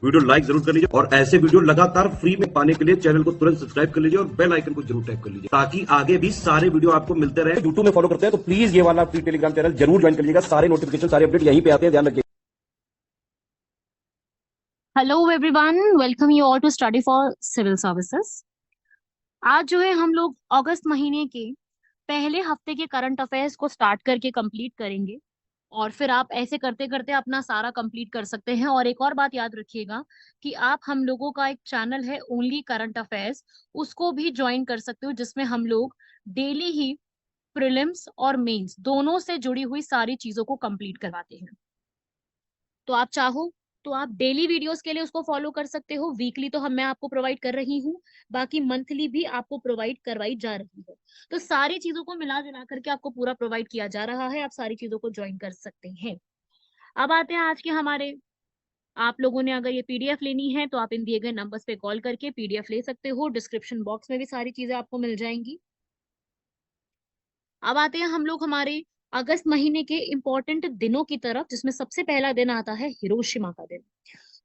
Video like जरूर कर लीजिए और ऐसे वीडियो लगातार फ्री में पाने के लिए चैनल को तुरंत सब्सक्राइब कर लीजिए और बेल आइकन को जरूर टैप कर लीजिए ताकि आगे भी सारे वीडियो आपको मिलते रहे। यूट्यूब में फॉलो करते हैं तो प्लीज ये वाला फ्री टेलीग्राम चैनल जरूर ज्वाइन कर लीजिएगा। सारे नोटिफिकेशन, सारे अपडेट यहीं पे आते हैं, ध्यान रखिए। Hello everyone, welcome you all to study for civil services. आज जो है हम लोग अगस्त महीने के पहले हफ्ते के करंट अफेयर्स को स्टार्ट करके कंप्लीट करेंगे और फिर आप ऐसे करते करते अपना सारा कंप्लीट कर सकते हैं। और एक और बात याद रखिएगा कि आप हम लोगों का एक चैनल है ओनली करंट अफेयर्स, उसको भी ज्वाइन कर सकते हो, जिसमें हम लोग डेली ही प्रीलिम्स और मेंस दोनों से जुड़ी हुई सारी चीजों को कंप्लीट करवाते हैं। तो आप चाहो तो आप डेली वीडियोस के लिए उसको फॉलो कर सकते हो। वीकली तो मैं आपको प्रोवाइड कर रही हूँ, बाकी मंथली भी आपको प्रोवाइड करवाई जा रही है। तो सारी चीजों को मिला जुला करके आपको पूरा प्रोवाइड किया जा रहा है, आप सारी चीजों को ज्वाइन कर सकते हैं। अब आते हैं आज के हमारे, आप लोगों ने अगर ये पीडीएफ लेनी है तो आप इन दिए गए नंबर्स पे कॉल करके पीडीएफ ले सकते हो। डिस्क्रिप्शन बॉक्स में भी सारी चीजें आपको मिल जाएंगी। अब आते हैं हम लोग हमारे अगस्त महीने के इंपॉर्टेंट दिनों की तरफ, जिसमें सबसे पहला दिन आता है हिरोशिमा का दिन।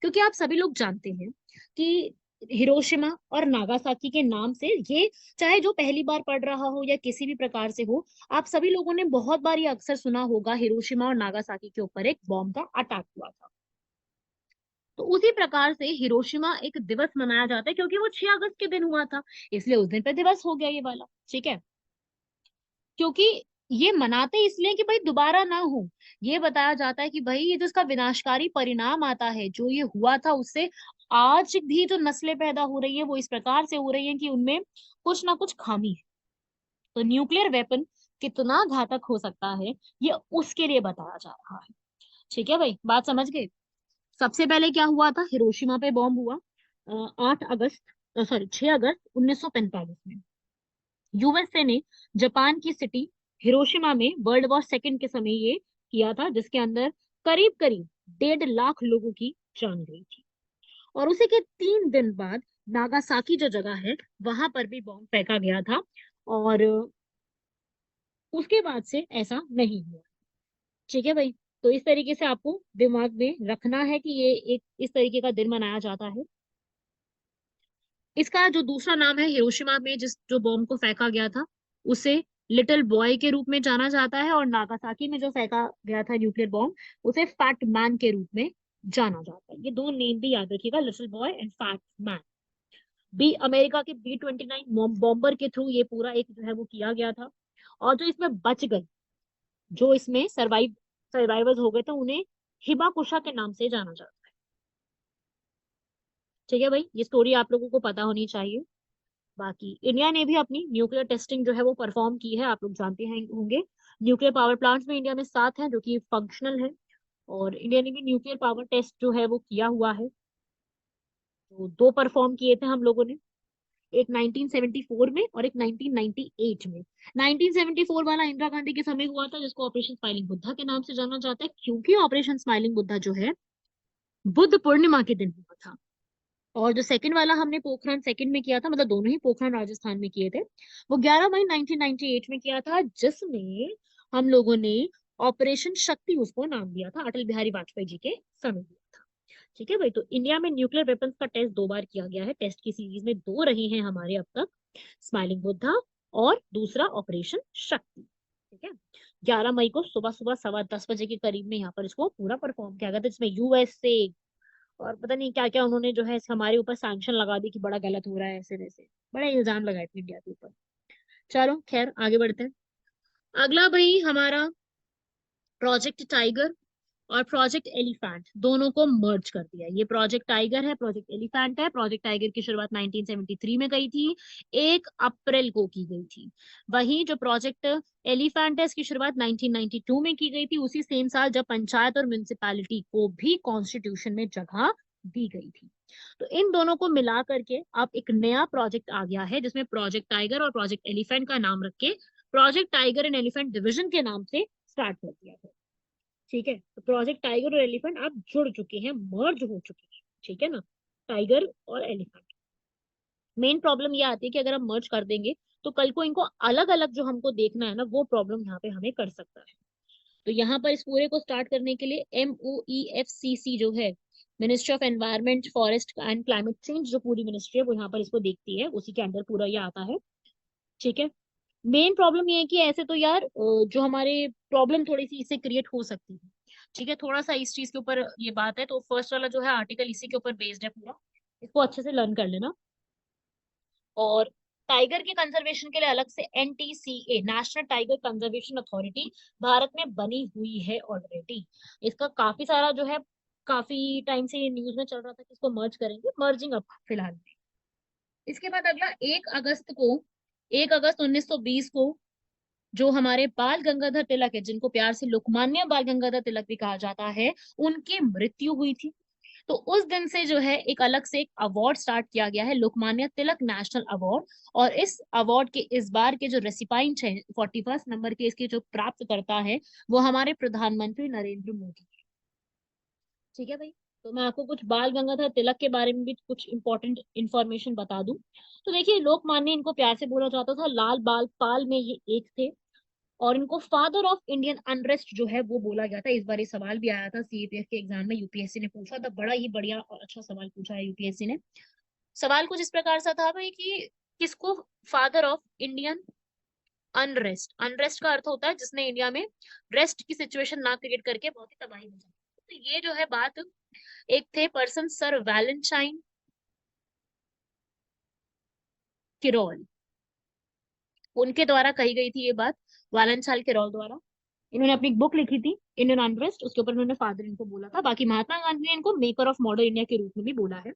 क्योंकि आप सभी लोग जानते हैं कि हिरोशिमा और नागासाकी के नाम से ये, चाहे जो पहली बार पढ़ रहा हो या किसी भी प्रकार से हो, आप सभी लोगों ने बहुत बार ये अक्सर सुना होगा हिरोशिमा और नागासाकी के ऊपर एक बॉम्ब का अटैक हुआ था। तो उसी प्रकार से हिरोशिमा एक दिवस मनाया जाता है, क्योंकि वो 6 अगस्त के दिन हुआ था, इसलिए उस दिन पे दिवस हो गया ये वाला। ठीक है, क्योंकि ये मनाते इसलिए कि भाई दोबारा ना हो। ये बताया जाता है कि भाई ये जो इसका विनाशकारी परिणाम आता है, जो ये हुआ था, उससे आज भी जो नस्लें पैदा हो रही है वो इस प्रकार से हो रही है कि उनमें कुछ ना कुछ खामी है। तो न्यूक्लियर वेपन कितना घातक हो सकता है, ये उसके लिए बताया जा रहा है। ठीक है भाई, बात समझ गए। सबसे पहले क्या हुआ था, हिरोशिमा पे बॉम्ब हुआ 6 अगस्त 1945 में। यूएसए ने जापान की सिटी हिरोशिमा में वर्ल्ड वॉर सेकेंड के समय ये किया था, जिसके अंदर करीब करीब 1.5 लाख लोगों की जान गई थी। और उसी के 3 दिन बाद नागासाकी जो जगह है वहां पर भी बॉम्ब फेंका गया था। और उसके बाद से ऐसा नहीं हुआ। ठीक है भाई, तो इस तरीके से आपको दिमाग में रखना है कि ये एक इस तरीके का दिन मनाया जाता है। इसका जो दूसरा नाम है, हिरोशिमा में जिस जो बॉम्ब को फेंका गया था उसे लिटिल बॉय के रूप में जाना जाता है, और नागासाकी में जो फेंका गया था न्यूक्लियर बॉम्ब उसे फैट मैन के रूप में जाना जाता है। ये दो नेम भी याद रखिएगा, little boy and fat man. B America के B-29 बॉम्बर के थ्रू ये पूरा एक जो है वो किया गया था। और जो इसमें बच गए, जो इसमें सर्वाइवर्स हो गए थे, उन्हें हिबाकुशा के नाम से जाना जाता है। ठीक है भाई, ये स्टोरी आप लोगों को पता होनी चाहिए। बाकी इंडिया ने भी अपनी न्यूक्लियर टेस्टिंग जो है वो परफॉर्म की है, आप लोग जानते हैं होंगे। न्यूक्लियर पावर प्लांट्स में इंडिया में 7 हैं जो कि फंक्शनल है, और इंडिया ने भी न्यूक्लियर पावर टेस्ट जो है वो किया हुआ है। तो 2 परफॉर्म किए थे हम लोगों ने, एक 1974 में और एक 1998 में। 1974 वाला इंदिरा गांधी के समय हुआ था, जिसको ऑपरेशन स्माइलिंग बुद्धा के नाम से जाना जाता है, क्योंकि ऑपरेशन स्माइलिंग बुद्धा जो है बुद्ध पूर्णिमा के दिन हुआ था। और जो सेकंड वाला हमने पोखरण सेकंड में किया था, मतलब दोनों ही पोखरण राजस्थान में किए थे, वो 11 मई 1998 में किया था, जिसमें हम लोगों ने ऑपरेशन शक्ति उसको नाम दिया था, अटल बिहारी वाजपेयी जी के समय दिया था। ठीक है भाई, तो इंडिया में न्यूक्लियर वेपन्स का टेस्ट 2 बार किया गया है। टेस्ट की सीरीज में 2 रहे हैं हमारे अब तक, स्माइलिंग बुद्धा और दूसरा ऑपरेशन शक्ति। ठीक है, 11 मई को सुबह सुबह 10:15 बजे के करीब में यहाँ पर इसको पूरा परफॉर्म किया गया था, जिसमें यूएसए और पता नहीं क्या क्या उन्होंने जो है हमारे ऊपर सैंक्शन लगा दी कि बड़ा गलत हो रहा है, ऐसे वैसे बड़े इल्जाम लगाए थे इंडिया के ऊपर। चलो खैर, आगे बढ़ते हैं। अगला भाई हमारा प्रोजेक्ट टाइगर और प्रोजेक्ट एलिफेंट दोनों को मर्ज कर दिया। ये प्रोजेक्ट टाइगर है, प्रोजेक्ट एलिफेंट है। प्रोजेक्ट टाइगर की शुरुआत 1973 में गई थी, 1 अप्रैल को की गई थी। वहीं जो प्रोजेक्ट एलिफेंट है, इसकी शुरुआत 1992 में की गई थी, उसी सेम साल जब पंचायत और म्युनिसिपैलिटी को भी कॉन्स्टिट्यूशन में जगह दी गई थी। तो इन दोनों को मिला करके अब एक नया प्रोजेक्ट आ गया है, जिसमें प्रोजेक्ट टाइगर और प्रोजेक्ट एलिफेंट का नाम रख के project tiger and elephant division के नाम से स्टार्ट कर दिया था। ठीक है, तो प्रोजेक्ट टाइगर और एलिफेंट आप जुड़ चुके हैं, मर्ज हो चुके हैं। ठीक है ना, टाइगर और एलिफेंट। मेन प्रॉब्लम ये आती है कि अगर हम मर्ज कर देंगे तो कल को इनको अलग अलग जो हमको देखना है ना, वो प्रॉब्लम यहाँ पे हमें कर सकता है। तो यहाँ पर इस पूरे को स्टार्ट करने के लिए MOEFCC जो है, ministry of environment forest and climate change जो पूरी मिनिस्ट्री है वो यहाँ पर इसको देखती है, उसी के अंडर पूरा ये आता है। ठीक है। मेन प्रॉब्लम ये है कि ऐसे तो यार जो हमारे प्रॉब्लम थोड़ी सी इससे क्रिएट हो सकती है। ठीक है, थोड़ा सा इस चीज के ऊपर ये बात है, तो फर्स्ट वाला जो है आर्टिकल इसी के ऊपर बेस्ड है पूरा, इसको अच्छे से लर्न कर लेना। और टाइगर के कंजर्वेशन के लिए अलग से NTCA, national tiger conservation authority, Bharat में बनी हुई है ऑलरेडी। इसका काफी सारा जो है, काफी टाइम से ये न्यूज में चल रहा था कि इसको मर्ज करेंगे, मर्जिंग अब फिलहाल में। इसके बाद अगला 1 अगस्त 1920 को जो हमारे बाल गंगाधर तिलक है, जिनको प्यार से लोकमान्य बाल गंगाधर तिलक भी कहा जाता है, उनकी मृत्यु हुई थी। तो उस दिन से जो है एक अलग से एक अवार्ड स्टार्ट किया गया है, लोकमान्य तिलक नेशनल अवार्ड। और इस अवार्ड के इस बार के जो रेसिपाइंट है, 41 नंबर के इसके जो प्राप्त करता है, वो हमारे प्रधानमंत्री नरेंद्र मोदी। ठीक है भाई। तो मैं आपको कुछ बाल गंगाधर तिलक के बारे में भी कुछ इंपॉर्टेंट इंफॉर्मेशन बता दूं। तो देखिए, लोकमान्य इनको प्यार से बोला जाता था, लाल बाल पाल में ये एक थे। और इनको फादर ऑफ इंडियन अनरेस्ट जो है वो बोला गया था। इस बार ये सवाल भी आया था सीएपीएफ के एग्जाम में, यूपीएससी ने पूछा था, बड़ा ही बढ़िया और अच्छा सवाल पूछा है यूपीएससी ने। सवाल कुछ इस प्रकार सा था भाई कि किसको father of Indian unrest, unrest का अर्थ होता है जिसने इंडिया में रेस्ट की सिचुएशन ना क्रिएट करके बहुत ही तबाही मचाई। तो ये जो है बात, एक the person sir Valentine Kirol, उनके द्वारा कही गई थी ये बात, वैलेंटाइन किरोल द्वारा। इन्होंने अपनी बुक लिखी थी इंडियन अनरेस्ट, उसके ऊपर इन्होंने फादर इनको बोला था। बाकी महात्मा गांधी ने इनको मेकर ऑफ मॉडर्न इंडिया के रूप में भी बोला है।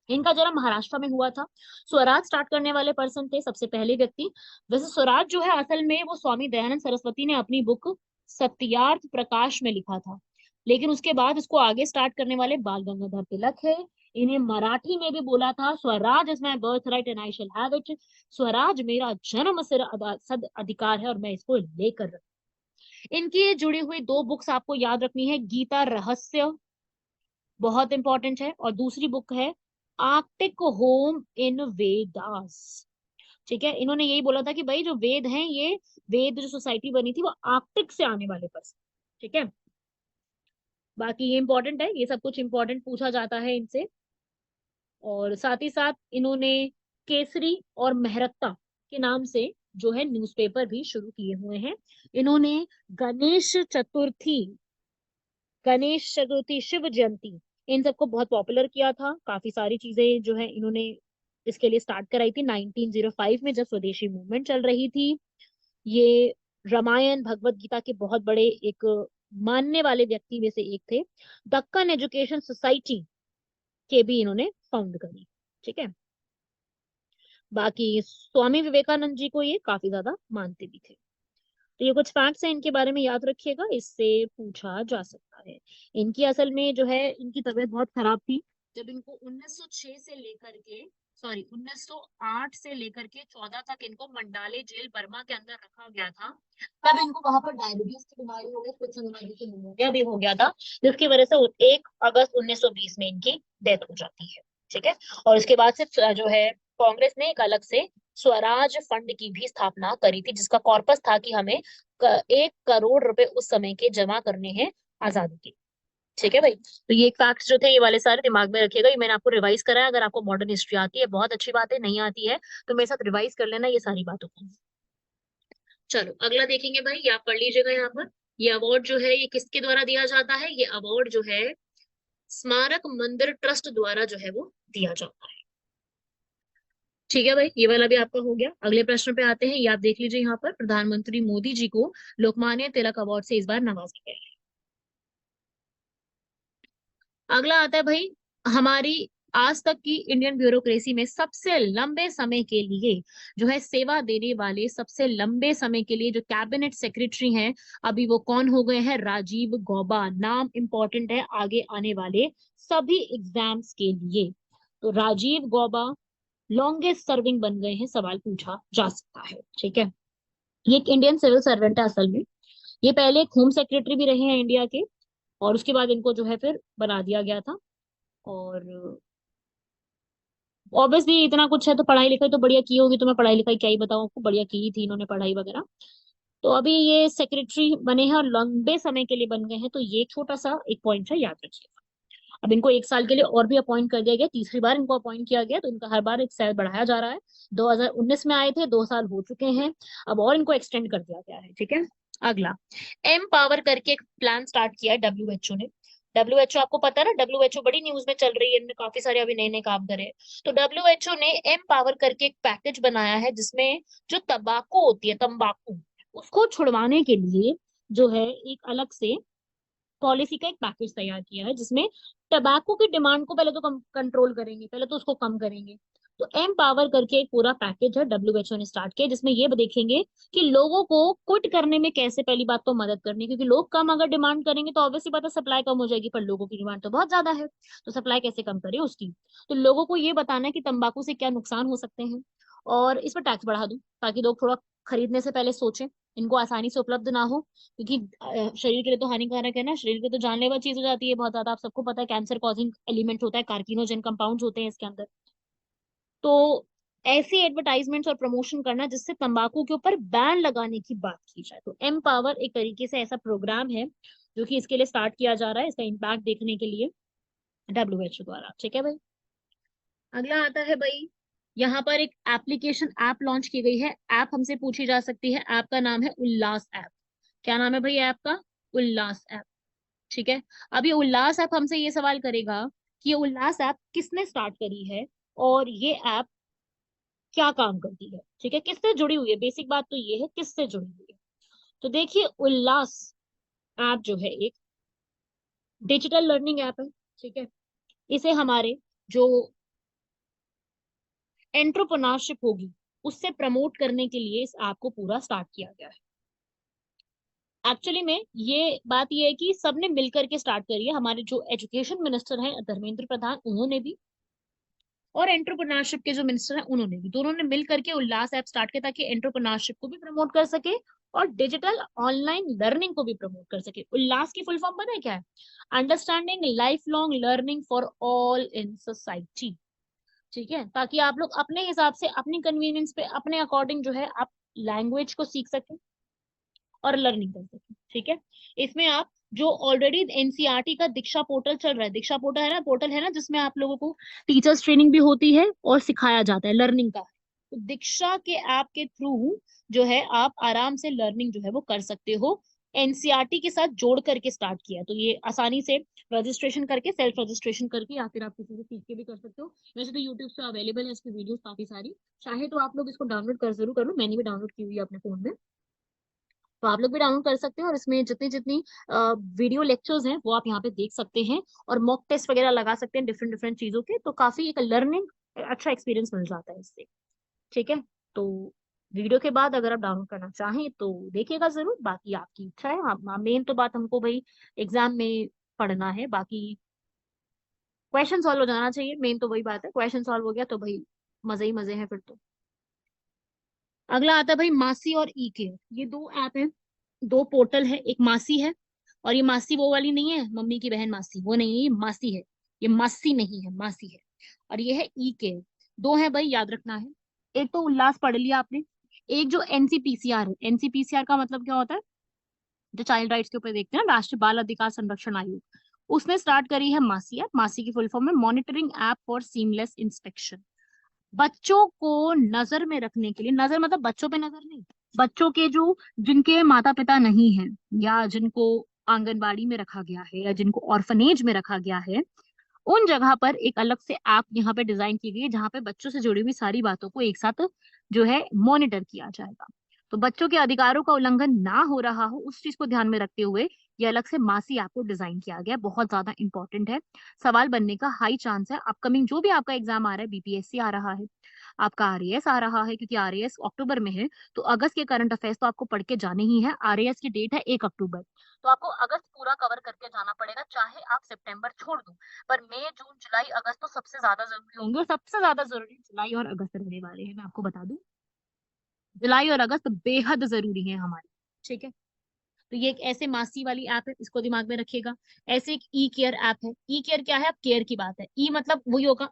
इनका जन्म महाराष्ट्र में हुआ था। स्वराज स्टार्ट करने वाले पर्सन थे सबसे पहले व्यक्ति। वैसे स्वराज जो है असल में वो स्वामी दयानंद सरस्वती ने अपनी बुक सत्यार्थ प्रकाश में लिखा था, लेकिन उसके बाद इसको आगे स्टार्ट करने वाले बाल गंगाधर तिलक है। इन्हें मराठी में भी बोला था, Swaraj is my birth right and I shall have it, Swaraj मेरा जन्म सिर सद अधिकार है और मैं इसको लेकर। इनकी जुड़ी हुई 2 बुक्स आपको याद रखनी है, गीता रहस्य बहुत इंपॉर्टेंट है, और दूसरी बुक है आर्कटिक होम इन वेदास। ठीक है, इन्होंने यही बोला था कि भाई जो वेद हैं, ये वेद जो सोसाइटी बनी थी वो आर्कटिक से आने वाले पर्सन। ठीक है, बाकी ये इंपॉर्टेंट है, ये सब कुछ इंपॉर्टेंट पूछा जाता है इनसे। और साथ ही साथ इन्होंने केसरी और मेहरत्ता के नाम से जो है न्यूज़पेपर भी शुरू किए हुए हैं। इन्होंने गणेश चतुर्थी, गणेश चतुर्थी, शिव जयंती, इन सबको बहुत पॉपुलर किया था। काफी सारी चीजें जो है इन्होंने इसके लिए स्टार्ट कराई थी 1905 में, जब स्वदेशी मूवमेंट चल रही थी। ये रामायण भगवत गीता के बहुत बड़े एक मानने वाले व्यक्ति में से एक थे। दक्कन एजुकेशन सोसाइटी के भी इन्होंने फाउंड करी। ठीक है, बाकी स्वामी विवेकानंद जी को ये काफी ज्यादा मानते भी थे। तो ये कुछ फैक्ट्स हैं इनके बारे में, याद रखिएगा, इससे पूछा जा सकता है। इनकी असल में जो है इनकी तबीयत बहुत खराब थी। जब इनको 1906 से लेकर के, सॉरी 1908 से लेकर के 14 तक इनको मंडाले जेल बर्मा के अंदर रखा गया था, तब इनको वहां पर डायबिटीज की बीमारी हो गई, कुछ बीमारी की निमोनिया भी हो गया था, जिसकी वजह से 1 अगस्त 1920 में इनकी डेथ हो जाती है। ठीक है, और उसके बाद से जो है कांग्रेस ने एक अलग से स्वराज फंड की भी स्थापना करी थी, जिसका कॉर्पस था कि हमें 1 करोड़ रुपए उस समय के जमा करने हैं आजादी के। ठीक है भाई, तो ये फैक्ट्स जो थे ये वाले सारे दिमाग में रखिएगा। ये मैंने आपको रिवाइज कराया, अगर आपको मॉडर्न हिस्ट्री आती है बहुत अच्छी बात है, नहीं आती है तो मेरे साथ रिवाइज कर लेना ये सारी बातों को। चलो अगला देखेंगे भाई, ये आप पढ़ लीजिएगा यहाँ पर। ये अवार्ड जो है ये किसके द्वारा दिया जाता है? ये अवार्ड जो है स्मारक मंदिर ट्रस्ट द्वारा जो है वो दिया जाता है। ठीक है भाई, ये वाला भी आपका हो गया। अगले प्रश्न पे आते हैं, ये आप देख लीजिए यहाँ पर, प्रधानमंत्री मोदी जी को लोकमान्य तिलक अवार्ड से इस बार नवाजा गया है। अगला आता है भाई, हमारी आज तक की इंडियन ब्यूरोक्रेसी में सबसे लंबे समय के लिए जो है सेवा देने वाले, सबसे लंबे समय के लिए जो कैबिनेट सेक्रेटरी हैं, अभी वो कौन हो गए हैं? राजीव गौबा। नाम इंपॉर्टेंट है आगे आने वाले सभी एग्जाम्स के लिए। तो राजीव गौबा लॉन्गेस्ट सर्विंग बन गए हैं, सवाल पूछा जा सकता है। ठीक है, ये एक इंडियन सिविल सर्वेंट है असल में। ये पहले एक होम सेक्रेटरी भी रहे हैं इंडिया के, और उसके बाद इनको जो है फिर बना दिया गया था। और ऑब्वियसली इतना कुछ है तो पढ़ाई लिखाई तो बढ़िया की होगी, तो मैं पढ़ाई लिखाई क्या ही बताऊं आपको, बढ़िया की थी इन्होंने पढ़ाई वगैरह। तो अभी ये सेक्रेटरी बने हैं और लंबे समय के लिए बन गए हैं, तो ये छोटा सा एक पॉइंट है, याद रखिएगा। अब इनको 1 साल के लिए और भी अपॉइंट कर दिया गया, तीसरी बार इनको अपॉइंट किया गया, तो इनका हर बार एक साल बढ़ाया जा रहा है। 2019 में आए थे, 2 साल हो चुके हैं, अब और इनको एक्सटेंड कर दिया गया है। ठीक है, अगला एम पावर करके एक प्लान स्टार्ट किया है डब्ल्यूएचओ ने। डब्ल्यूएचओ आपको पता है ना, डब्ल्यूएचओ बड़ी न्यूज में चल रही है, इनमें काफी सारे अभी नए नए काम करे हैं। तो डब्ल्यूएचओ ने एम पावर करके एक पैकेज बनाया है, जिसमें जो तंबाकू होती है, तंबाकू, उसको छुड़वाने के लिए जो है एक अलग से पॉलिसी का एक पैकेज तैयार किया है, जिसमें टबैको की डिमांड को पहले तो कम कंट्रोल करेंगे, पहले तो उसको कम करेंगे। तो एम पावर करके एक पूरा पैकेज है डब्ल्यूएचओ ने स्टार्ट किया, जिसमें ये देखेंगे कि लोगों को क्विट करने में कैसे पहली बात तो मदद करनी, क्योंकि लोग कम अगर डिमांड करेंगे तो ऑब्वियसली बात है सप्लाई कम हो जाएगी, पर लोगों की डिमांड तो बहुत ज्यादा है, तो सप्लाई कैसे कम करें उसकी। तो लोगों को ये बताना है कि तंबाकू से क्या नुकसान हो सकते हैं, और इस पर टैक्स बढ़ा दूं ताकि लोग थोड़ा खरीदने से पहले सोचें, इनको आसानी से उपलब्ध ना हो, क्योंकि शरीर के लिए तो हानिकारक है ना, शरीर के तो जानलेवा चीज हो जाती है बहुत ज्यादा, आप सबको पता है कैंसर कॉजिंग एलिमेंट होता है, कार्किनोजन कंपाउंड्स होते हैं इसके अंदर। तो ऐसी एडवर्टाइजमेंट्स और प्रमोशन करना जिससे तंबाकू के ऊपर बैन लगाने की बात की जाए, तो एम पावर एक तरीके से ऐसा प्रोग्राम है जो कि इसके लिए स्टार्ट किया जा रहा है, इसका इम्पैक्ट देखने के लिए डब्ल्यूएचओ द्वारा। ठीक है भाई, अगला आता है भाई, यहाँ पर एक एप्लीकेशन ऐप लॉन्च की गई है। ऐप हमसे पूछी जा सकती है, ऐप का नाम है उल्लास ऐप। क्या नाम है भाई ऐप का? उल्लास ऐप। ठीक है, अब ये उल्लास ऐप हमसे ये सवाल करेगा कि ये उल्लास ऐप किसने स्टार्ट करी है और ये ऐप क्या काम करती है। ठीक है, किससे जुड़ी हुई है, बेसिक बात तो ये है किससे जुड़ी हुई है। तो देखिए, उल्लास ऐप जो है एक डिजिटल लर्निंग ऐप है। ठीक है, इसे हमारे जो एंटरप्रेन्योरशिप होगी उससे प्रमोट करने के लिए इस ऐप को पूरा स्टार्ट किया गया है। एक्चुअली में ये बात ये है कि सबने मिलकर के स्टार्ट करी है, हमारे जो एजुकेशन मिनिस्टर हैं धर्मेंद्र प्रधान, उन्होंने भी, और एंटरप्रेन्योरशिप के जो मिनिस्टर हैं उन्होंने भी, दोनों ने मिल करके उल्लास ऐप स्टार्ट किया ताकि एंटरप्रेन्योरशिप को भी प्रमोट कर सके और डिजिटल ऑनलाइन लर्निंग को भी प्रमोट कर सके। उल्लास की फुल फॉर्म पता है क्या है? Understanding life long learning for all in society. ठीक है, ताकि आप लोग अपने हिसाब से, अपनी कन्वीनियंस पे, अपने अकॉर्डिंग जो है आप लैंग्वेज को सीख सकें और लर्निंग कर सकें। ठीक है, इसमें आप जो ऑलरेडी एनसीईआरटी का दीक्षा पोर्टल चल रहा है, दीक्षा पोर्टल है ना, जिसमें आप लोगों को टीचर्स ट्रेनिंग भी होती है और सिखाया जाता है लर्निंग का, तो दीक्षा के ऐप के थ्रू जो है आप आराम से लर्निंग जो है वो कर सकते हो। एनसीईआरटी के साथ जोड़ करके स्टार्ट किया है, तो ये आसानी से रजिस्ट्रेशन करके, सेल्फ रजिस्ट्रेशन करके, या फिर आप किसी से सीख के भी कर सकते हो। वैसे तो यूट्यूब पे अवेलेबल है इसकी वीडियोस काफी सारी, चाहे तो आप लोग इसको डाउनलोड कर जरूर कर लो, मैंने भी डाउनलोड की हुई है अपने फोन में, तो आप लोग भी डाउनलोड कर सकते हैं और इसमें जितनी जितनी वीडियो लेक्चर्स हैं वो आप यहाँ पे देख सकते हैं, और मॉक टेस्ट वगैरह लगा सकते हैं डिफरेंट डिफरेंट चीजों के, तो काफी एक लर्निंग अच्छा एक्सपीरियंस मिल जाता है इससे। ठीक है, तो वीडियो के बाद अगर आप डाउनलोड करना चाहें तो देखिएगा जरूर, बाकी आपकी इच्छा है। मेन तो बात हमको भाई एग्जाम में पढ़ना है, बाकी क्वेश्चन सॉल्व हो जाना चाहिए, मेन तो वही बात है, क्वेश्चन सॉल्व हो गया तो भाई मजे ही मजे हैं फिर तो। अगला आता है भाई मासी और ई केयर, ये दो ऐप हैं, दो पोर्टल है, एक मासी है, और ये मासी वो वाली नहीं है मम्मी की बहन मासी, वो नहीं है, ये मासी है, ये मासी नहीं है, मासी है। और ये है ई केयर, दो है भाई, याद रखना है। एक तो उल्लास पढ़ लिया आपने, एक जो एनसीपीसीआर है, एनसीपीसीआर का मतलब क्या होता है, जो चाइल्ड राइट्स के ऊपर देखते हैं ना, राष्ट्रीय बाल अधिकार संरक्षण आयोग, उसने स्टार्ट करी है मासी ऐप। मासी की फुल फॉर्म है monitoring app for seamless inspection. बच्चों को नजर में रखने के लिए, नजर मतलब बच्चों पे नजर नहीं, बच्चों के जो, जिनके माता पिता नहीं हैं, या जिनको आंगनबाड़ी में रखा गया है, या जिनको ऑर्फनेज में रखा गया है, उन जगह पर एक अलग से ऐप यहाँ पे डिजाइन की गई है, जहाँ पे बच्चों से जुड़ी हुई सारी बातों को एक साथ जो है मॉनिटर किया जाएगा। तो बच्चों के अधिकारों का उल्लंघन ना हो रहा हो उस चीज को ध्यान में रखते हुए ये अलग से मासी ऐप को डिजाइन किया गया है, बहुत ज्यादा इंपॉर्टेंट है। सवाल बनने का हाई चांस है, अपकमिंग जो भी आपका एग्जाम आ रहा है, बीपीएससी आ रहा है, आपका आरएएस आ रहा है, क्योंकि आरएएस अक्टूबर में है, तो अगस्त के करंट अफेयर्स तो आपको पढ़ के जाने ही है। आरएएस की डेट है 1 अक्टूबर, तो आपको अगस्त पूरा कवर करके जाना पड़ेगा, चाहे आप सितंबर छोड़ दो, पर मई जून जुलाई अगस्त तो सबसे ज्यादा जरूरी होंगे, और सबसे ज्यादा जरूरी जुलाई और अगस्त रहने वाले हैं, मैं आपको बता दूं, जुलाई और अगस्त बेहद जरूरी है हमारे। ठीक है, तो ये एक ऐसे मासी वाली ऐप है, इसको दिमाग में रखिएगा। ऐसे एक ई केयर ऐप है, ई केयर क्या है, अब केयर की बात है, ई मतलब वही होगा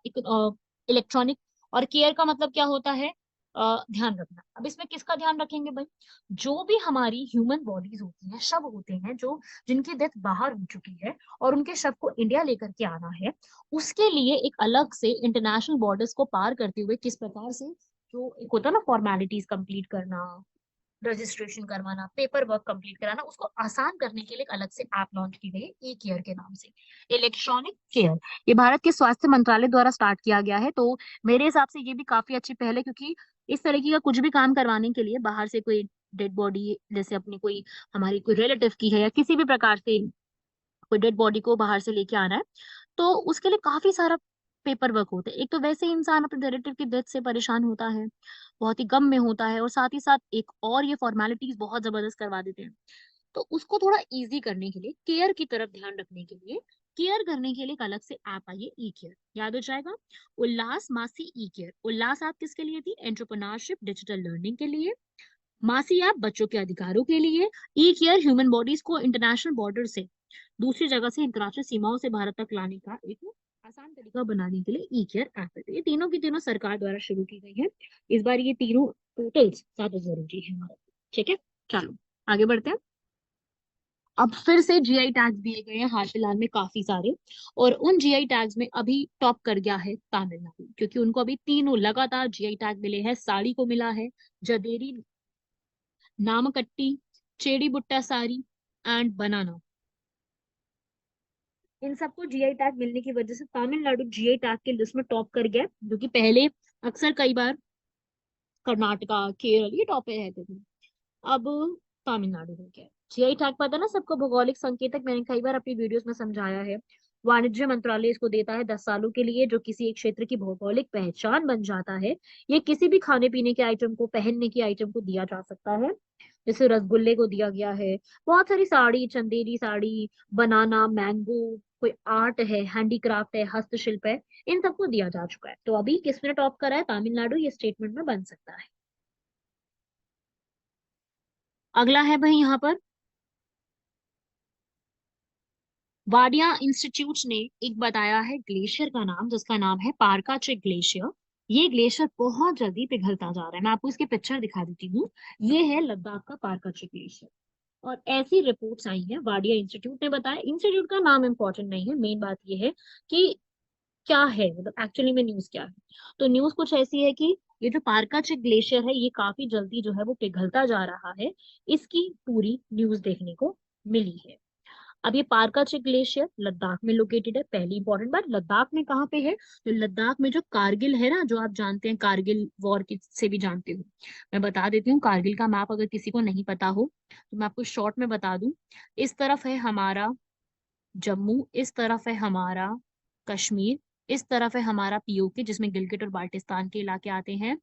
इलेक्ट्रॉनिक, और केयर का मतलब क्या होता है, ध्यान रखना। अब इसमें किसका ध्यान रखेंगे भाई? जो भी हमारी ह्यूमन बॉडीज होती हैं, शव होते हैं जो जिनकी डेथ बाहर हो चुकी है और उनके शव को इंडिया लेकर के आना है, उसके लिए एक अलग से इंटरनेशनल बॉर्डर्स को पार करते हुए किस प्रकार से जो एक होता है ना फॉर्मेलिटीज कंप्लीट करना, रजिस्ट्रेशन करवाना, पेपर वर्क कंप्लीट कराना, उसको आसान करने के लिए एक अलग से ऐप लॉन्च की गई है, ई केयर के नाम से, इलेक्ट्रॉनिक केयर। ये भारत के स्वास्थ्य मंत्रालय द्वारा स्टार्ट किया गया है। तो मेरे हिसाब से ये भी काफी अच्छी पहल है, क्योंकि इस तरीके का कुछ भी काम करवाने के लिए बाहर से कोई डेड बॉडी, जैसे अपनी कोई हमारी कोई रिलेटिव की है या किसी भी प्रकार से कोई डेड बॉडी को बाहर से लेके आना है, तो उसके लिए काफी सारा पेपर वर्क होता है। एक तो वैसे ही इंसान अपने रिलेटिव की डेथ से परेशान होता है, बहुत ही गम में होता है, और साथ ही साथ एक और ये फॉर्मेलिटीज बहुत जबरदस्त करवा देते हैं। तो उसको थोड़ा इजी करने के लिए, केयर की तरफ ध्यान रखने के लिए, केयर करने के लिए एक अलग से ऐप आई है, ई केयर, याद हो जाएगा। उल्लास मासी ई केयर। उल्लास ऐप किसके लिए थी? एंटरप्रेन्योरशिप, डिजिटल लर्निंग के लिए। मासी ऐप बच्चों के अधिकारों के लिए। ई केयर ह्यूमन बॉडीज को इंटरनेशनल बॉर्डर से, दूसरी जगह से, अंतर्राष्ट्रीय सीमाओं से भारत तक लाने का एक आसान तरीका बनाने के लिए ई केयर ऐप है। तो ये तीनों की तीनों सरकार द्वारा शुरू की गई है। इस बार ये तीनों टोटल्स ज्यादा जरूरी है हमारे, ठीक है। चलो आगे बढ़ते हैं। अब फिर से जीआई टैग्स दिए गए हैं हाल फिलहाल में काफी सारे, और उन जीआई टैग्स में अभी टॉप कर गया है तमिलनाडु, क्योंकि उनको अभी तीनों लगातार जीआई टैग मिले हैं। साड़ी को मिला है जदेरी नामकट्टी, चेड़ी बुट्टा साड़ी एंड बनाना। इन सबको जीआई टैग मिलने की वजह से तमिलनाडु जीआई टैग के लिस्ट में टॉप कर गया, जो कि पहले अक्सर कई बार कर्नाटका, केरल ये टॉप पे रहते थे, अब तमिलनाडु हो गया। जीआई टैग पता है ना सबको, भौगोलिक संकेतक, मैंने कई बार अपनी वीडियोस में समझाया है। वाणिज्य मंत्रालय इसको देता है 10 सालों के लिए, जो किसी एक क्षेत्र की भौगोलिक पहचान बन जाता है। ये किसी भी खाने पीने के आइटम को, पहनने की आइटम को दिया जा सकता है। जैसे रसगुल्ले को दिया गया है, बहुत सारी साड़ी, चंदेरी साड़ी, बनाना, मैंगो, कोई आर्ट है, हैंडीक्राफ्ट है, हस्तशिल्प है, इन सबको दिया जा चुका है। तो अभी किसने टॉप करा है? तमिलनाडु, ये स्टेटमेंट में बन सकता है। अगला है भाई यहाँ पर, वाडिया इंस्टीट्यूट ने एक बताया है ग्लेशियर का नाम, जिसका नाम है पारकाचिक ग्लेशियर। ये ग्लेशियर बहुत जल्दी पिघलता जा रहा है। मैं आपको इसके पिक्चर दिखा देती हूँ। ये है लद्दाख का पारकाचिक ग्लेशियर, और ऐसी रिपोर्ट्स आई हैं, वाडिया इंस्टीट्यूट ने बताया। इंस्टीट्यूट का नाम इंपॉर्टेंट नहीं है, मेन बात ये है कि क्या है, मतलब एक्चुअली में न्यूज क्या है। तो न्यूज कुछ ऐसी है कि ये जो पारकाचिक ग्लेशियर है, ये काफी जल्दी जो है वो पिघलता जा रहा है। इसकी पूरी न्यूज देखने को मिली है। अब ये पारकाचिक ग्लेशियर लद्दाख में लोकेटेड है। पहली इंपॉर्टेंट बात, लद्दाख में कहाँ पे है? तो लद्दाख में जो कारगिल है ना, जो आप जानते हैं, कारगिल वॉर की से भी जानते हो, मैं बता देती हूँ कारगिल का मैप, अगर किसी को नहीं पता हो तो मैं आपको शॉर्ट में बता दूं। इस तरफ है हमारा जम्मू, इस तरफ है हमारा कश्मीर, इस तरफ है हमारा पीओके, जिसमें गिलगिट और बाल्टिस्तान के इलाके आते हैं।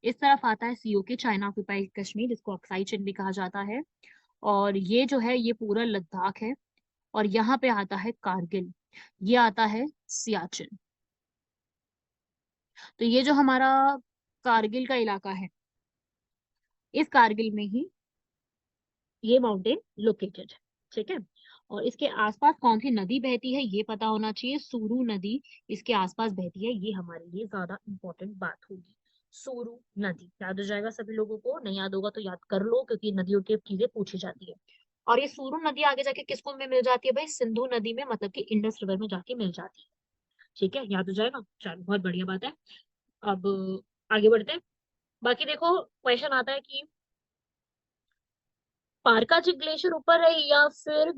इस तरफ आता है सीओके, चाइना ऑक्युपाइड कश्मीर, जिसको अक्साई चिन भी कहा जाता है। और ये जो है ये पूरा लद्दाख है। और यहाँ पे आता है कारगिल, ये आता है सियाचिन। तो ये जो हमारा कारगिल का इलाका है, इस कारगिल में ही ये माउंटेन लोकेटेड है, ठीक है। और इसके आसपास कौन सी नदी बहती है ये पता होना चाहिए, सूरू नदी इसके आसपास बहती है, ये हमारे लिए ज्यादा इंपॉर्टेंट बात होगी। सूरू नदी याद हो जाएगा सभी लोगों को, नहीं याद होगा तो याद कर लो, क्योंकि नदियों की चीजें पूछी जाती है। और ये सूरू नदी आगे जाके किसको में मिल जाती है भाई? सिंधु नदी में, मतलब कि इंडस रिवर में जाके मिल जाती है, ठीक है, याद हो जाएगा। चलो बहुत बढ़िया बात है। अब आगे बढ़ते हैं। बाकी देखो क्वेश्चन आता है कि पारकाचिक ग्लेशियर ऊपर है या फिर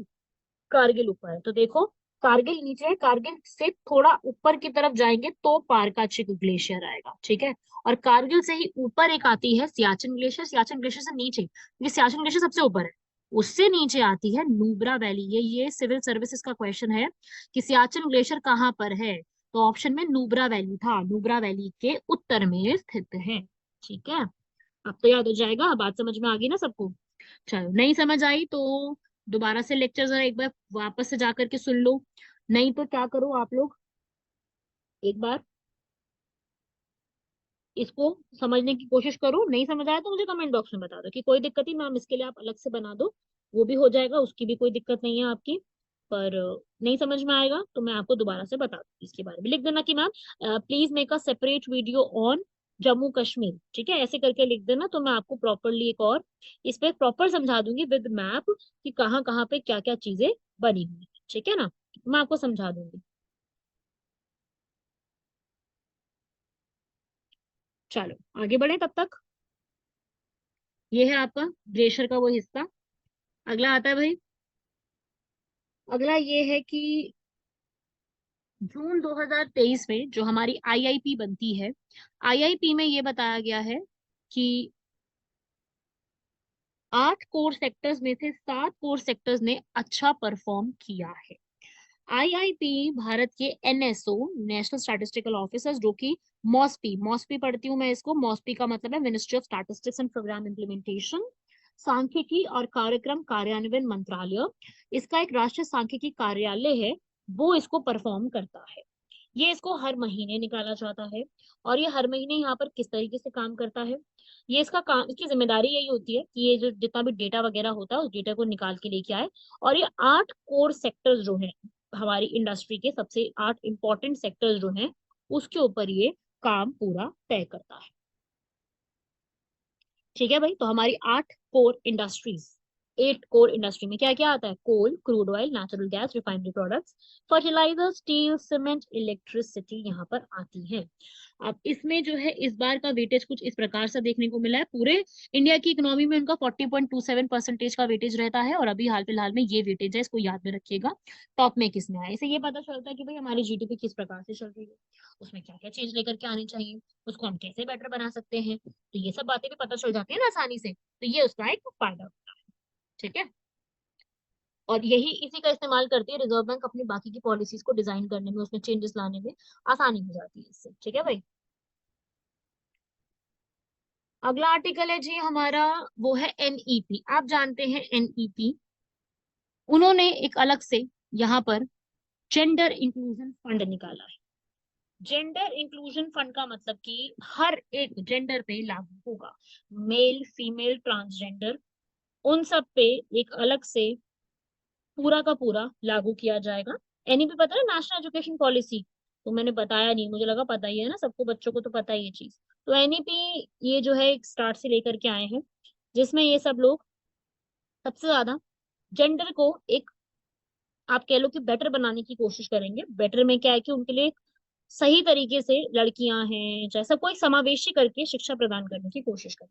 कारगिल ऊपर है? तो देखो, कारगिल नीचे है, कारगिल से थोड़ा ऊपर की तरफ जाएंगे तो पारकाचिक ग्लेशियर आएगा, ठीक है। और कारगिल से ही ऊपर एक आती है सियाचिन ग्लेशियर, सियाचिन ग्लेशियर से नीचे, ये सियाचिन ग्लेशियर सबसे ऊपर है, उससे नीचे आती है नुब्रा वैली। ये सिविल सर्विसेज का क्वेश्चन है कि सियाचिन ग्लेशियर कहाँ पर है, तो ऑप्शन में नुब्रा वैली था, नुब्रा वैली के उत्तर में स्थित है, ठीक है। अब तो याद हो जाएगा, बात समझ में आ गई ना सबको? चलो, नहीं समझ आई तो दोबारा से लेक्चर जरा एक बार वापस से जाकर के सुन लो। नहीं तो क्या करो आप लोग, एक बार इसको समझने की कोशिश करो। नहीं समझ आया तो मुझे कमेंट बॉक्स में बता दो कि कोई दिक्कत ही मैम, इसके लिए आप अलग से बना दो, वो भी हो जाएगा, उसकी भी कोई दिक्कत नहीं है आपकी। पर नहीं समझ में आएगा तो मैं आपको दोबारा से बता दूंगी, इसके बारे में लिख देना कि ma'am please make a separate video on Jammu Kashmir, ठीक है, ऐसे करके लिख देना, तो मैं आपको प्रॉपरली एक और इस पे प्रॉपर समझा दूंगी विद मैप कि कहाँ कहाँ पे क्या क्या चीजें बनी हुई है, ठीक है ना, मैं आपको समझा दूंगी। चलो आगे बढ़े तब तक। ये है आपका ग्लेशियर का वो हिस्सा। अगला आता है भाई, अगला ये है कि जून 2023 में जो हमारी आईआईपी बनती है, आईआईपी में ये बताया गया है कि 8 कोर सेक्टर्स में से 7 कोर सेक्टर्स ने अच्छा परफॉर्म किया है। आईआईपी भारत के एनएसओ, नेशनल स्टैटिस्टिकल ऑफिसर्स, जो कि मॉस्पी, मॉस्पी पढ़ती हूँ मैं इसको, मॉस्पी का मतलब है ministry of statistics and programme implementation, सांख्यिकी और कार्यक्रम कार्यान्वयन मंत्रालय, इसका एक राष्ट्रीय सांख्यिकी कार्यालय है, वो इसको परफॉर्म करता है। ये इसको हर महीने निकाला जाता है, और ये हर महीने यहाँ पर किस तरीके से काम करता है, ये इसका काम, इसकी जिम्मेदारी यही होती है कि ये जो जितना भी डेटा वगैरह होता है उस डेटा को निकाल के लेके आए, और ये 8 कोर सेक्टर्स जो हैं हमारी इंडस्ट्री के, सबसे 8 इंपॉर्टेंट सेक्टर्स जो हैं उसके ऊपर ये काम पूरा तय करता है। ठीक है भाई, तो हमारी 8 कोर इंडस्ट्रीज, 8 कोर इंडस्ट्री में क्या क्या आता है, coal, crude oil, natural gas, refinery products, fertiliser, steel, cement, electricity यहाँ पर आती है। अब इसमें जो है इस बार का वेटेज कुछ इस प्रकार से देखने को मिला है, पूरे इंडिया की इकोनॉमी में उनका 40.27% का वेटेज रहता है, और अभी हाल फिलहाल में ये वेटेज है, इसको याद में रखिएगा। टॉप में किसमें आया, इससे ये पता चलता है कि भाई हमारी जीडीपी किस प्रकार से चल रही है, उसमें क्या क्या चीज लेकर के आनी चाहिए, उसको हम कैसे बेटर बना सकते हैं, तो ये सब बातें भी पता चल जाती है ना आसानी से, तो ये उसका एक फायदा होता है। ठीक है, और यही इसी का इस्तेमाल करती है रिजर्व बैंक अपनी बाकी की पॉलिसीज को डिजाइन करने में, उसमें चेंजेस लाने में आसानी हो जाती है इससे। ठीक है भाई, अगला आर्टिकल है जी हमारा, वो है एनईपी। आप जानते हैं एनईपी, उन्होंने एक अलग से यहाँ पर जेंडर इंक्लूजन फंड निकाला है। जेंडर इंक्लूजन फंड का मतलब कि हर एक जेंडर पे लागू होगा, मेल, फीमेल, ट्रांसजेंडर, उन सब पे एक अलग से पूरा का पूरा लागू किया जाएगा। एनईपी पता है, नेशनल एजुकेशन पॉलिसी, तो मैंने बताया नहीं, मुझे लगा पता ही है ना सबको, बच्चों को तो पता ही है चीज। तो एनईपी ये जो है एक स्टार्ट से लेकर के आए हैं, जिसमें ये सब लोग सबसे ज्यादा जेंडर को एक, आप कह लो कि बेटर बनाने की कोशिश करेंगे। बेटर में क्या है कि उनके लिए सही तरीके से लड़कियां हैं चाहे सबको एक समावेशी करके शिक्षा प्रदान करने की कोशिश करें,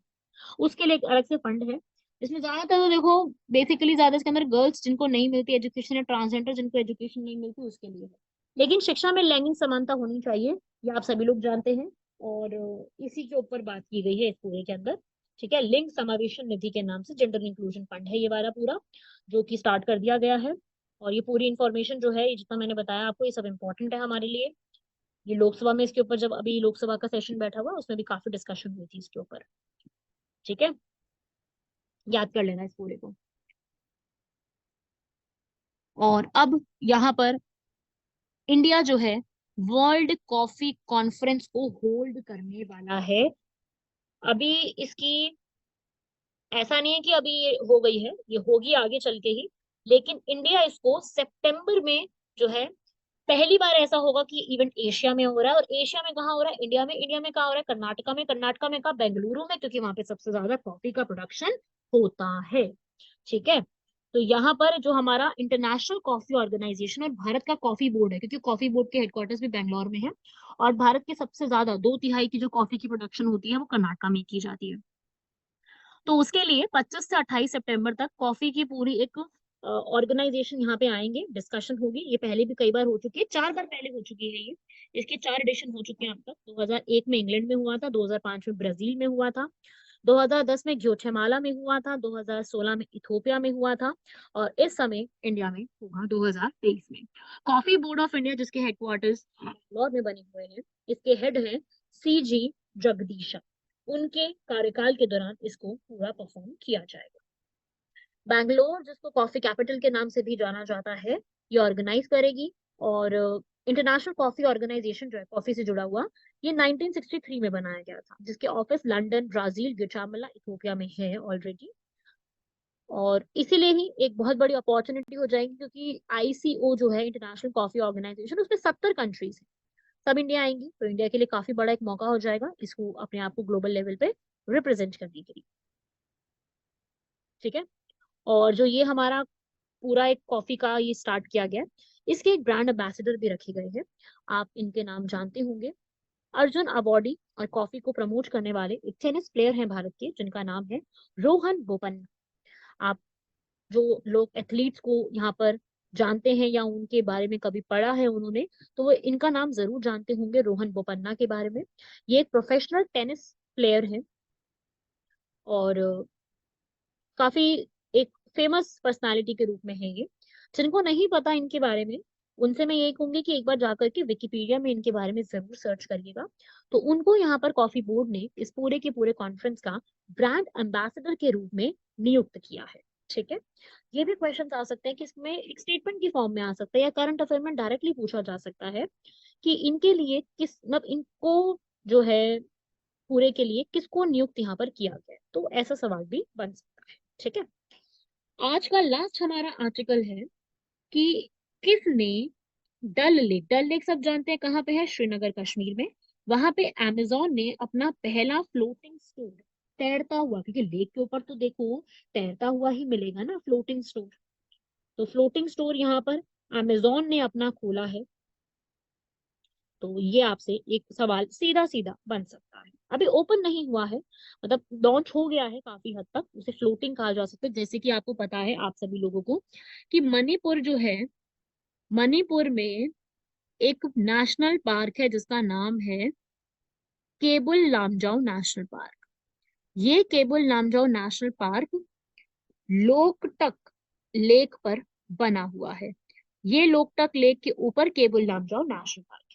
उसके लिए एक अलग से फंड है। इसमें ज्यादातर तो देखो बेसिकली ज्यादा इसके अंदर गर्ल्स जिनको नहीं मिलती एजुकेशन, या ट्रांसजेंडर जिनको एजुकेशन नहीं मिलती उसके लिए है। लेकिन शिक्षा में लैंगिक समानता होनी चाहिए, ये आप सभी लोग जानते हैं, और इसी के ऊपर बात की गई है इस पूरे के अंदर। ठीक है, लिंग समावेशन निधि के नाम से जेंडर इंक्लूजन फंड है ये वाला पूरा, जो कि स्टार्ट कर दिया गया है। और ये पूरी इंफॉर्मेशन जो है, ये जितना मैंने बताया आपको, ये सब इंपॉर्टेंट है हमारे लिए। ये लोकसभा में इसके ऊपर, जब अभी लोकसभा का सेशन बैठा हुआ उसमें भी काफी डिस्कशन हुई थी इसके ऊपर। ठीक है, याद कर लेना इस पूरे को। और अब यहाँ पर इंडिया जो है वर्ल्ड कॉफी कॉन्फ्रेंस को होल्ड करने वाला है। अभी इसकी, ऐसा नहीं है कि अभी ये हो गई है, ये होगी आगे चल के ही, लेकिन इंडिया इसको सितंबर में जो है, पहली बार ऐसा होगा कि इवेंट एशिया में हो रहा है। और एशिया में कहाँ हो रहा है, इंडिया में। इंडिया में कहाँ हो रहा है, कर्नाटका में। कर्नाटका में कहा, बेंगलुरु में, क्योंकि वहां पे सबसे ज्यादा कॉफी का प्रोडक्शन होता है। ठीक है, तो यहाँ पर जो हमारा इंटरनेशनल कॉफी ऑर्गेनाइजेशन और भारत का कॉफी बोर्ड है, क्योंकि कॉफी बोर्ड के हेडक्वार्टर्स भी बेंगलोर में है, और भारत के सबसे ज्यादा 2/3 की जो कॉफी की प्रोडक्शन होती है वो कर्नाटका में की जाती है। तो उसके लिए 25 से 28 सितंबर तक कॉफी की पूरी एक ऑर्गेनाइजेशन यहाँ पे आएंगे, डिस्कशन होगी। ये पहले भी कई बार हो चुकी है, 4 बार पहले हो चुकी है ये, इसके 4 एडिशन हो चुके हैं अब तक। 2001 में इंग्लैंड में हुआ था, 2005 में ब्राजील में हुआ था, 2010 में ग्वाटेमाला में हुआ था, 2016 में इथोपिया में हुआ था, और इस समय इंडिया में होगा 2023 में। कॉफी बोर्ड ऑफ इंडिया जिसके हेडक्वार्टर्स बैंगलोर में बने हुए हैं, इसके हेड हैं सीजी जगदीश, उनके कार्यकाल के दौरान इसको पूरा परफॉर्म किया जाएगा। बैंगलोर, जिसको कॉफी कैपिटल के नाम से भी जाना जाता है, ये ऑर्गेनाइज करेगी। और इंटरनेशनल कॉफी ऑर्गेनाइजेशन जो है कॉफी से जुड़ा हुआ, ये 1963 में बनाया गया था, जिसके office London, Brazil, Guatemala, Ethiopia में है ऑलरेडी। और इसीलिए ही एक बहुत बड़ी अपॉर्चुनिटी हो जाएगी, क्योंकि आईसीओ जो है इंटरनेशनल कॉफी ऑर्गेनाइजेशन, उसमें 70 कंट्रीज है। सब इंडिया आएंगी तो इंडिया के लिए काफी बड़ा एक मौका हो जाएगा इसको अपने आप को ग्लोबल लेवल पे रिप्रेजेंट करने के लिए। ठीक है। और जो ये हमारा पूरा एक कॉफी का ये स्टार्ट किया गया है, इसके एक ब्रांड एम्बेसडर भी रखे गए हैं। आप इनके नाम जानते होंगे। अर्जुन अवॉर्डी और कॉफी को प्रमोट करने वाले एक टेनिस प्लेयर हैं भारत के, जिनका नाम है रोहन बोपन्ना। आप जो लोग एथलीट्स को यहाँ पर जानते हैं या उनके बारे में कभी पढ़ा है उन्होंने, तो वो इनका नाम जरूर जानते होंगे, रोहन बोपन्ना के बारे में। ये एक प्रोफेशनल टेनिस प्लेयर है और काफी एक फेमस पर्सनालिटी के रूप में है ये। जिनको नहीं पता इनके बारे में, उनसे मैं यही कहूंगी कि एक बार जाकर के विकिपीडिया में इनके बारे में जरूर सर्च करिएगा। तो उनको यहाँ पर कॉफी बोर्ड ने इस पूरे के पूरे कॉन्फ्रेंस का ब्रांड एम्बेसडर के रूप में नियुक्त किया है। ठीक है। ये भी क्वेश्चन आ सकते हैं कि इसमें एक स्टेटमेंट की फॉर्म में आ सकता है या करंट अफेयर में डायरेक्टली पूछा जा सकता है कि इनके लिए किस मतलब इनको जो है पूरे के लिए किसको नियुक्त यहाँ पर किया गया है। तो ऐसा सवाल भी बन सकता है। ठीक है। आज का लास्ट हमारा आर्टिकल है कि किसने डल लेक सब जानते हैं कहाँ पे है, श्रीनगर कश्मीर में। वहां पे अमेजोन ने अपना पहला फ्लोटिंग स्टोर, तैरता हुआ, क्योंकि लेक के ऊपर तो देखो तैरता हुआ ही मिलेगा ना फ्लोटिंग स्टोर, तो फ्लोटिंग स्टोर यहाँ पर अमेजोन ने अपना खोला है। तो ये आपसे एक सवाल सीधा सीधा बन सकता है। अभी ओपन नहीं हुआ है, मतलब लॉन्च हो गया है काफी हद तक, उसे फ्लोटिंग कहा जा सकता है। जैसे कि आपको पता है आप सभी लोगों को कि मणिपुर जो है, मणिपुर में एक नेशनल पार्क है जिसका नाम है केबुल लामजाओ नेशनल पार्क। ये Keibul Lamjao national park Loktak lake पर बना हुआ है। ये लोकटक लेक के ऊपर केबुल लामजाओ नेशनल पार्क,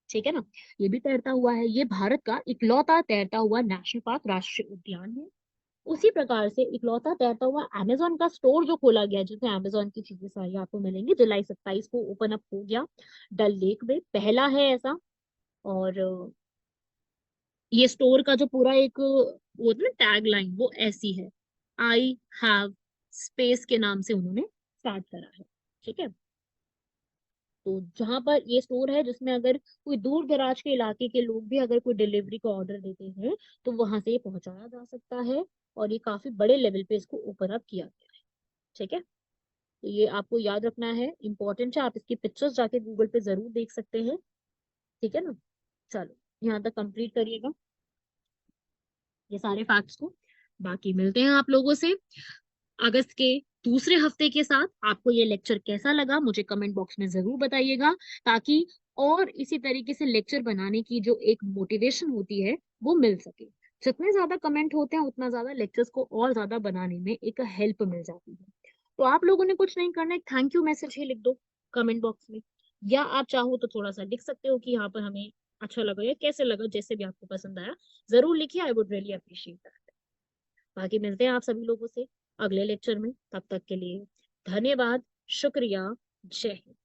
ठीक है ना। ये भी तैरता हुआ है। ये भारत का इकलौता तैरता हुआ नेशनल पार्क, राष्ट्रीय उद्यान है। उसी प्रकार से इकलौता तैरता हुआ अमेजोन का स्टोर जो खोला गया, जिसमें अमेजोन की चीजें सारी आपको मिलेंगी, जुलाई 27 को ओपन अप हो गया डल लेक में, पहला है ऐसा। और ये स्टोर का जो पूरा एक वो ना टैग लाइन वो ऐसी है, आई हैव स्पेस के नाम से उन्होंने स्टार्ट करा है। ठीक है। तो जहां पर ये स्टोर है, जिसमें अगर कोई दूर दराज के इलाके के लोग भी अगर कोई डिलीवरी का ऑर्डर देते हैं तो वहां से ये पहुंचाया जा सकता है। और ये काफी बड़े लेवल पे इसको ओपन अप किया गया है। ठीक है। तो ये आपको याद रखना है, इंपॉर्टेंट है। आप इसकी पिक्चर्स जाके गूगल पे जरूर देख सकते हैं। ठीक है ना। चलो, यहाँ तक कंप्लीट करिएगा ये सारे फैक्ट्स को। बाकी मिलते हैं आप लोगों से अगस्त के दूसरे हफ्ते के साथ। आपको ये लेक्चर कैसा लगा मुझे कमेंट बॉक्स में जरूर बताइएगा, ताकि और इसी तरीके से लेक्चर बनाने की जो एक मोटिवेशन होती है वो मिल सके। जितने ज्यादा कमेंट होते हैं उतना ज्यादा लेक्चर्स को और ज्यादा बनाने में एक हेल्प मिल जाती है। तो आप लोगों ने कुछ नहीं करना है, थैंक यू मैसेज ही लिख दो कमेंट बॉक्स में, या आप चाहो तो थोड़ा सा लिख सकते हो कि यहाँ पर हमें अच्छा लगा या कैसे लगा, जैसे भी आपको पसंद आया जरूर लिखिए। I would really appreciate that. बाकी मिलते हैं आप सभी लोगों से अगले लेक्चर में। तब तक के लिए धन्यवाद, शुक्रिया, जय हिंद।